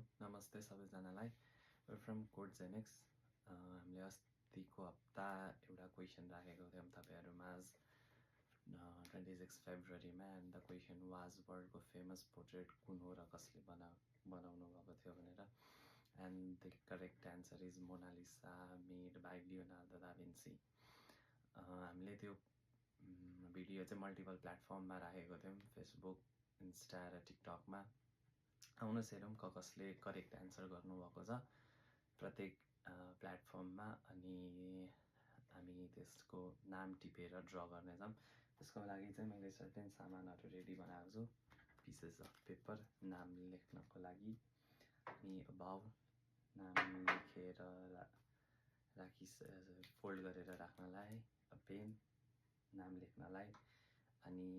नमस्ते सबैजनालाई। We're from Codegenix. हामीले अस्तिको हप्ता एउटा क्वेसन राखेको थियौँ तपाईँहरूमाझ 26 फेब्रुअरीमा। एन्ड द क्वेसन वाज वर्ल्डको फेमस पोर्ट्रेट कुन हो र कसले बनाउनु भएको थियो भनेर। And the correct answer is Mona Lisa made by Leonardo da Vinci. हामीले त्यो भिडियो चाहिँ मल्टिपल प्लेटफर्ममा राखेको थियौँ, फेसबुक, इन्स्टा र टिकटकमा। आउनुहोस् हेरौँ कसले करेक्ट एन्सर गर्नुभएको छ प्रत्येक प्लेटफर्ममा। अनि हामी त्यसको नाम टिपेर ड्र गर्नेछौँ। त्यसको लागि चाहिँ मैले सर्टेन सामानहरू रेडी बनाएको छु। पिसेस अफ पेपर नाम लेख्नको लागि, अनि अबाउ नाम लेखेर फोल्ड गरेर राख्नलाई, पेन नाम लेख्नलाई, अनि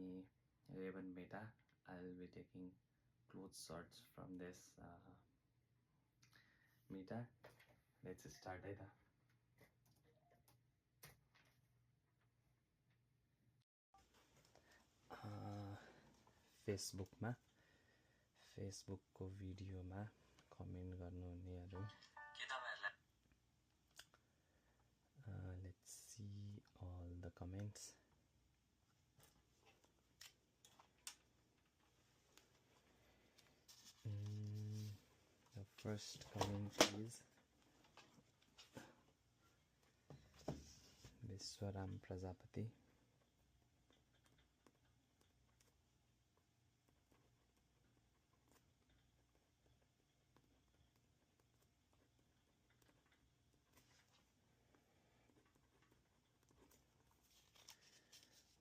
Ray Ban Meta. I will be taking clothes sorts from this meter. Let's start it. फेसबुकको भिडियोमा कमेन्ट गर्नुहुनेहरू, let's see all the comments. The first comment is Vishwaram Prajapati.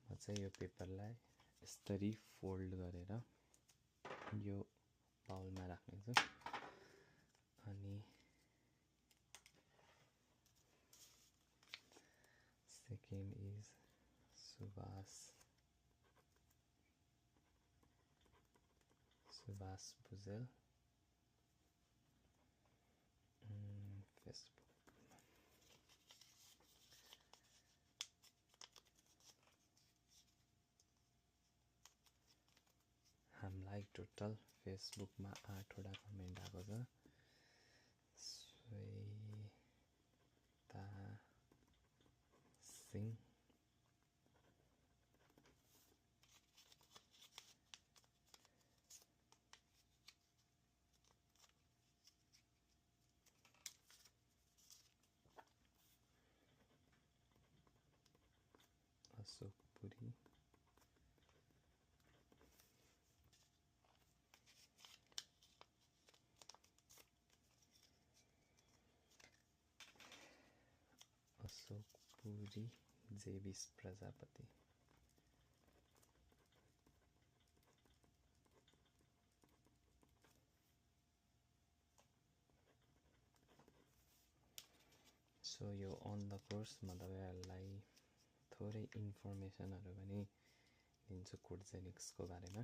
म चाहिँ यो पेपरलाई यसरी फोल्ड गरेर यो बाउलमा राख्नेछु। अनि second is Subhash Bhujel, Facebook. हामीलाई टोटल फेसबुकमा 8वटा कमेन्ट आएको छ। श्वेता सिंह, अशोक पुरी, जेबिस प्रजापति, सो यो अन द कोर्स म तपाईँहरूलाई थोरै इन्फर्मेसनहरू पनि दिन्छु कोडजेनिक्सको बारेमा।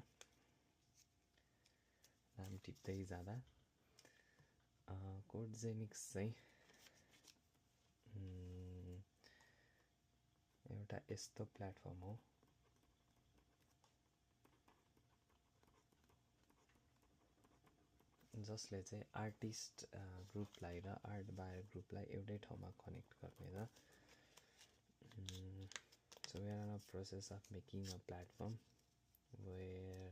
नाम टिप्दै जाँदा कोडजेनिक्स चाहिँ एउटा यस्तो प्लेटफर्म हो जसले चाहिँ आर्टिस्ट ग्रुपलाई र आर्ट बायर ग्रुपलाई एउटै ठाउँमा कनेक्ट गर्ने र so we are in a process of making a platform where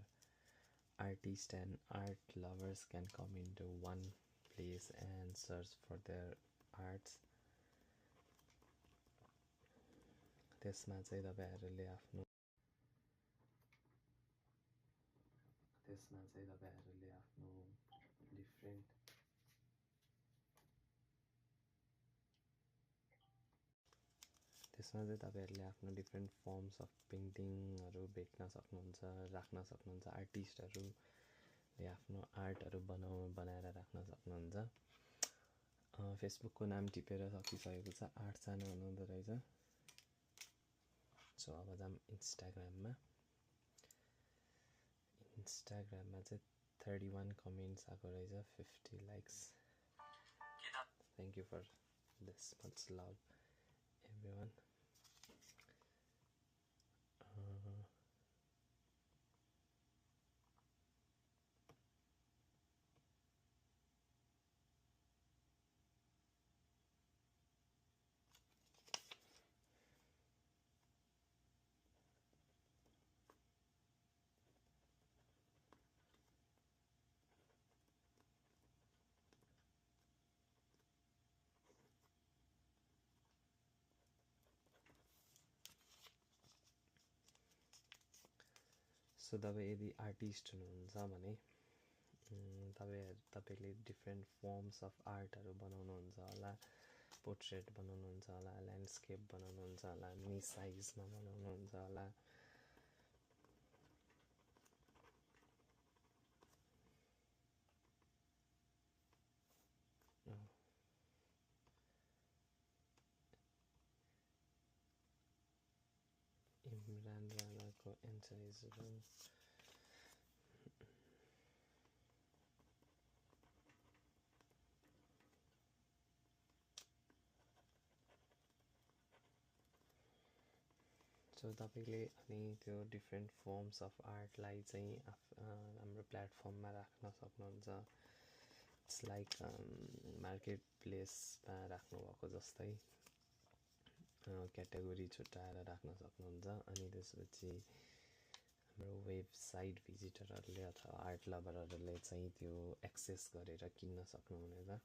artists and art lovers can come into one place and search for their arts. त्यसमा चाहिँ तपाईहरुले आफ्नो डिफ्रेन्ट फर्म्स अफ पेन्टिङहरू भेट्न सक्नुहुन्छ, राख्न सक्नुहुन्छ। आर्टिस्टहरूले आफ्नो आर्टहरू बनाएर राख्न सक्नुहुन्छ। फेसबुकको नाम टिपेर सकिसकेको छ, 8जना हुनुहुँदो रहेछ। सो अब जाम इन्स्टाग्राममा चाहिँ 31 कमेन्ट्स आएको रहेछ, 50 likes. Thank you for this much love everyone. So तपाईँ यदि आर्टिस्ट हुनुहुन्छ भने तपाईँले डिफ्रेन्ट फर्म्स अफ आर्टहरू बनाउनुहुन्छ होला, पोर्ट्रेट बनाउनुहुन्छ होला, ल्यान्डस्केप बनाउनुहुन्छ होला, मिनी साइजमा बनाउनुहुन्छ होला, इमरान राणाको एन्सर सो तपाईँले अनि त्यो डिफ्रेन्ट फर्म्स अफ आर्टलाई चाहिँ हाम्रो प्लेटफर्ममा राख्न सक्नुहुन्छ। इट्स लाइक मार्केट प्लेसमा राख्नुभएको जस्तै क्याटेगोरी छुट्याएर राख्न सक्नुहुन्छ। अनि त्यसपछि हाम्रो वेबसाइट भिजिटरहरूले अथवा आर्ट लभरहरूले चाहिँ त्यो एक्सेस गरेर किन्न सक्नुहुनेछ।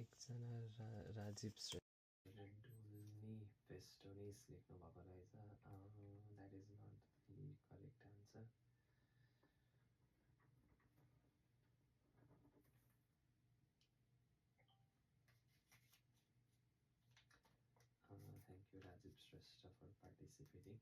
एकजना राजीव डोल्नी फेस्टोनिस लेख्नु भएको रहेछ। That is not the correct answer. Thank you Rajiv Shrestha for participating.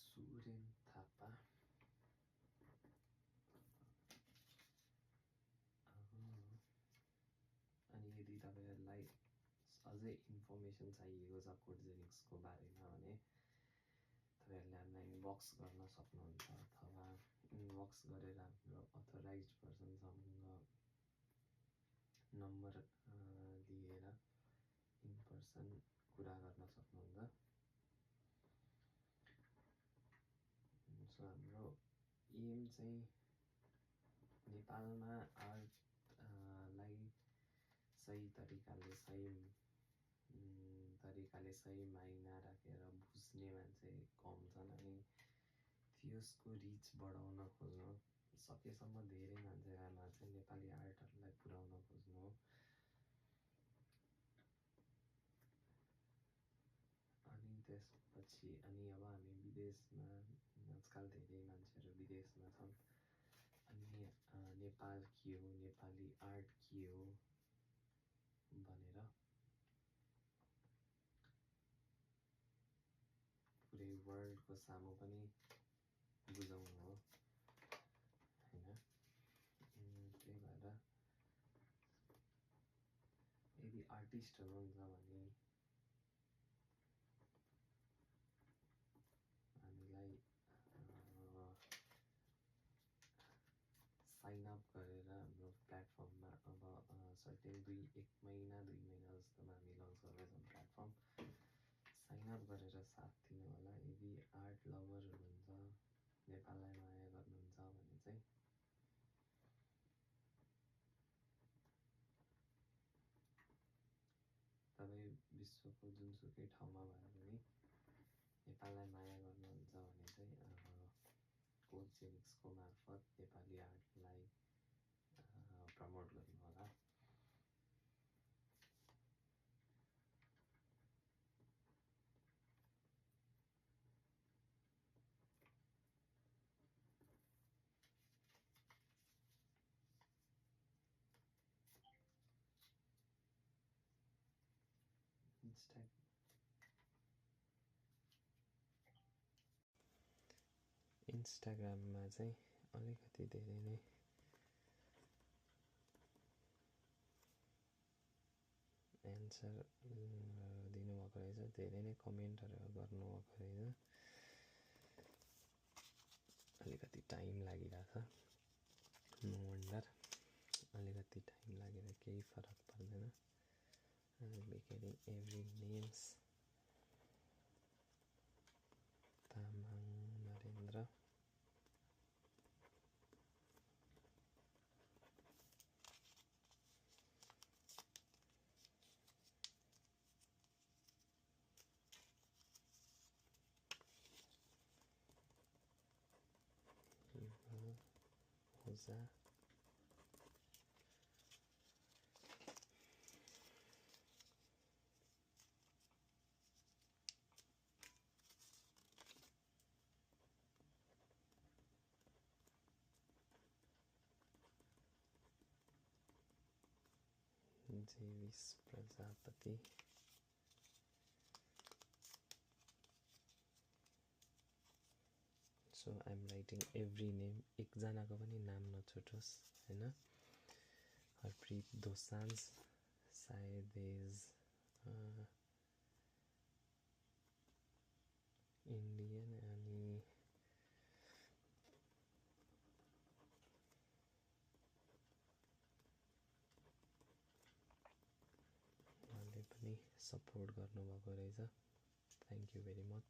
Suren Thapa, अनि यदि तपाईँहरूलाई अझै इन्फर्मेसन चाहिएको छ कोडजेनिक्सको बारेमा भने तपाईँहरूले हामीलाई इनबक्स गर्न सक्नुहुन्छ अथवा इनबक्स गरेर हाम्रो अथोराइज पर्सनसँग नम्बर लिएर इन पर्सन कुरा गर्न सक्नुहुन्छ। सो हाम्रो एम चाहिँ नेपालमा आर्टलाई सही तरिकाले सही माइना राखेर बुझ्ने मान्छे कम छन्। अनि त्यसको रिच बढाउन खोज्नु, सकेसम्म धेरै मान्छेमा चाहिँ नेपाली आर्टहरूलाई पुर्याउन खोज्नु हो। अनि त्यसपछि अब हामी विदेशमा आजकल धेरै मान्छेहरू विदेशमा छन्। अनि नेपाल के हो, नेपाली आर्ट के हो भनेर पुरै वर्ल्डको सामु पनि बुझाउनु हो होइन। त्यही भएर यदि आर्टिस्ट हुनुहुन्छ भने हामीलाई साइन अप गरेर हाम्रो प्लेटफर्ममा अब सर्टेन 1 महिना 2 महिना जस्तोमा हामी लन्च गर्दैछौँ प्लेटफर्म। साइन अप गरेर साथ दिनु होला। यदि आर्ट लभर हुनुहुन्छ, नेपाललाई माया गर्नुहुन्छ भने चाहिँ तपाईँ विश्वको जुनसुकै ठाउँमा भए पनि नेपाललाई माया गर्नुहुन्छ भने चाहिँ कोडजेनिक्सको मार्फत नेपाली आर्टलाई प्रमोट गर्नु होला। इन्स्टाग्राममा चाहिँ अलिकति धेरै नै एन्सर दिनुभएको रहेछ, धेरै नै कमेन्टहरू गर्नुभएको रहेछ। अलिकति टाइम लागिरहेछ, नो वन्डर। अलिकति टाइम लागेर केही फरक पर्दैन। I'll be getting every names. Tamang Narendra, Ojha, जेविस Prajapati, so I am writing every name, एकजनाको पनि नाम नछुटोस् हैन। हरप्रीत दोसान्ज, सायदेज इन्डियन, अनि उहाँले पनि सपोर्ट गर्नुभएको रहेछ, thank you very much.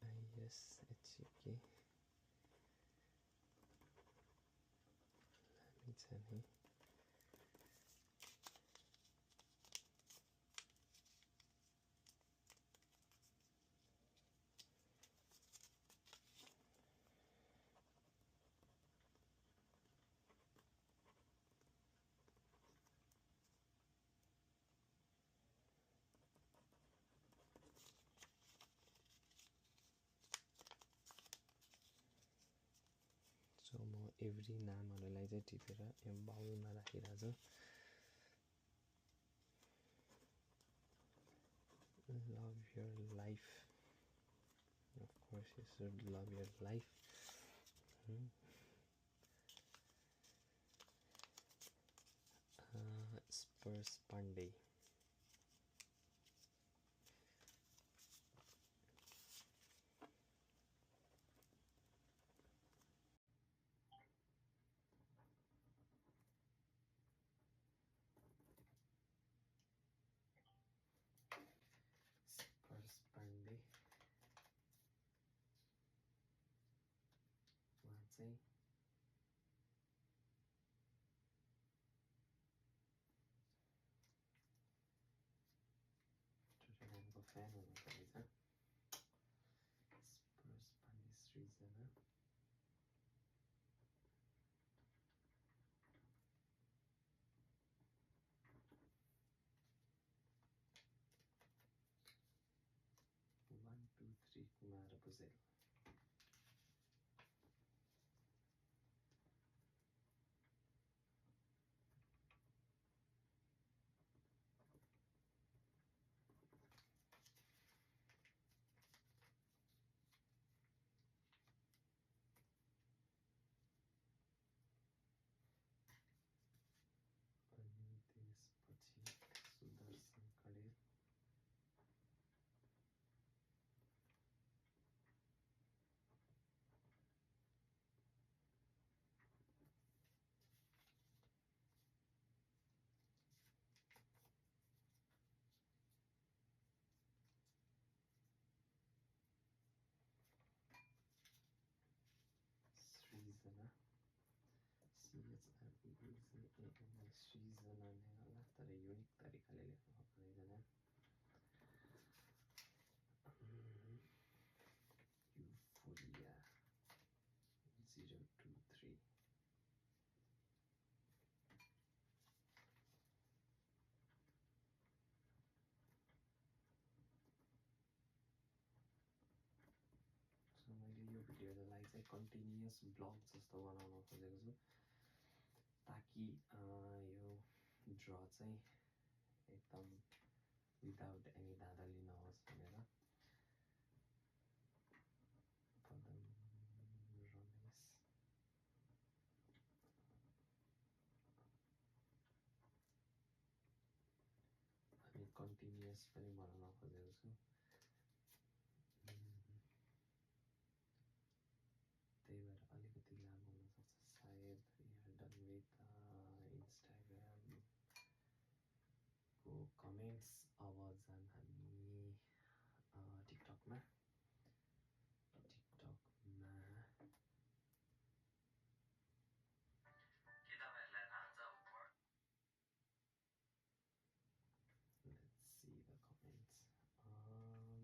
ABISHUK Lamichhane, so म एभ्री नामहरूलाई चाहिँ टिपेर यो बाउलमा राखिरहेको छु। Love your life, of course you should love your life. Spurs Pande, उहाँ चाहिँ टोटनहमको फ्यान हुनुहुन्छ रहेछ। Spurs Pande Srijana, one two three Kumar Bhujel, अनि त्यसपछि सुदर्शन कडेल, सृजना, CHREEZANA, सृजना नै होला, तर युनिक तरिकाले लेख्नुभएको रहेछ। युफोरिया 023, चाहिँ कन्टिन्युस ब्लग जस्तो बनाउन खोजेको छु ताकि यो ड्र चाहिँ एकदम विदाउट एनी धाँधली नहोस् भनेर। पदम रमेश अनि कन्टिन्युस पनि बनाउन खोजेको छु। त्यही भएर अलिकति लामो हुनसक्छ सायद। डन विथ इन्स्टाग्रामको कमेन्ट्स। अब जाऊँ हामी टिकटकमा। Let's see the comments.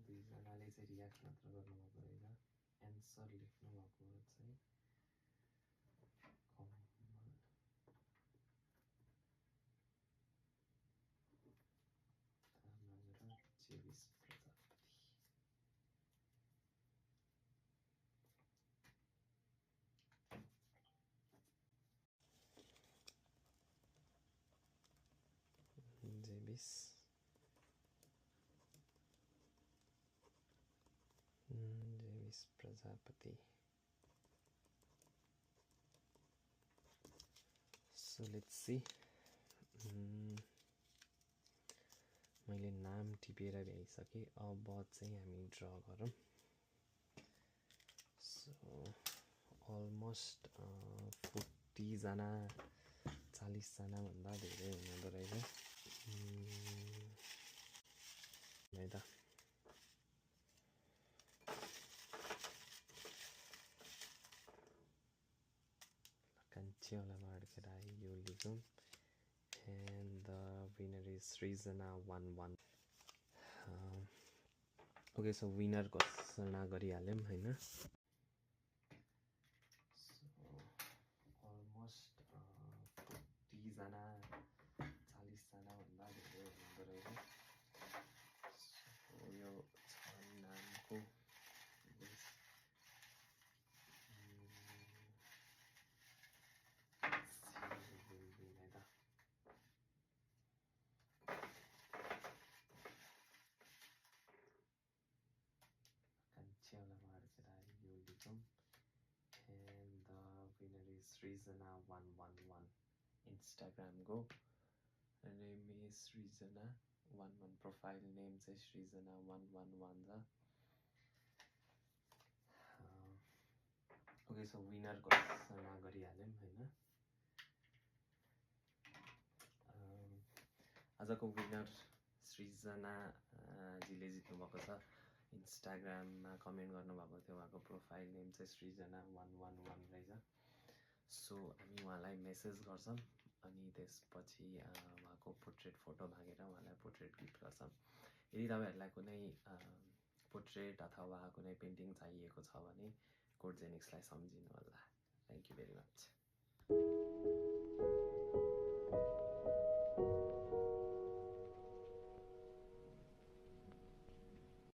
दुईजनाले चाहिँ रियाक्ट मात्र गर्नुभएको रहेछ, एन्सर लेख्नुभएको चाहिँ कमल तामाङ र Jewish Prajapati. Jewish Prajapati. So let's see. मैले नाम टिपेर भ्याइसकेँ, अब चाहिँ हामी ड्र गरौँ। सो अलमोस्ट 40 जना 40 जना भन्दा धेरै हुँदो रहेछ है त। Kanchiola Madkarai, you leave. And the winner is Srijana 11. Okay, so winner घोषणा गरिहाल्यौँ हैन। So almost 40 जना 40 जना भन्दा धेरै हुँदो रहेछ। So यो नामको Kanchiola Madkarai, you leave. And the winner is Srijana 111. Instagram go. Her name is Srijana 11. Profile name चाहिँ Srijana 111 छ। ओके, सो विनर घोषणा गरिहाल्यौँ हैन। आजको विनर सृजना जीले जित्नुभएको छ। इन्स्टाग्राममा कमेन्ट गर्नुभएको थियो, उहाँको प्रोफाइल नेम चाहिँ सृजना 111 रहेछ। सो हामी उहाँलाई मेसेज गर्छौँ अनि त्यसपछि उहाँको पोर्ट्रेट फोटो मागेर उहाँलाई पोर्ट्रेट गिफ्ट गर्छौँ। यदि तपाईँहरूलाई कुनै पोर्ट्रेट अथवा कुनै पेन्टिङ चाहिएको छ भने कोडजेनिक्सलाई सम्झिनु होला। Thank you very much.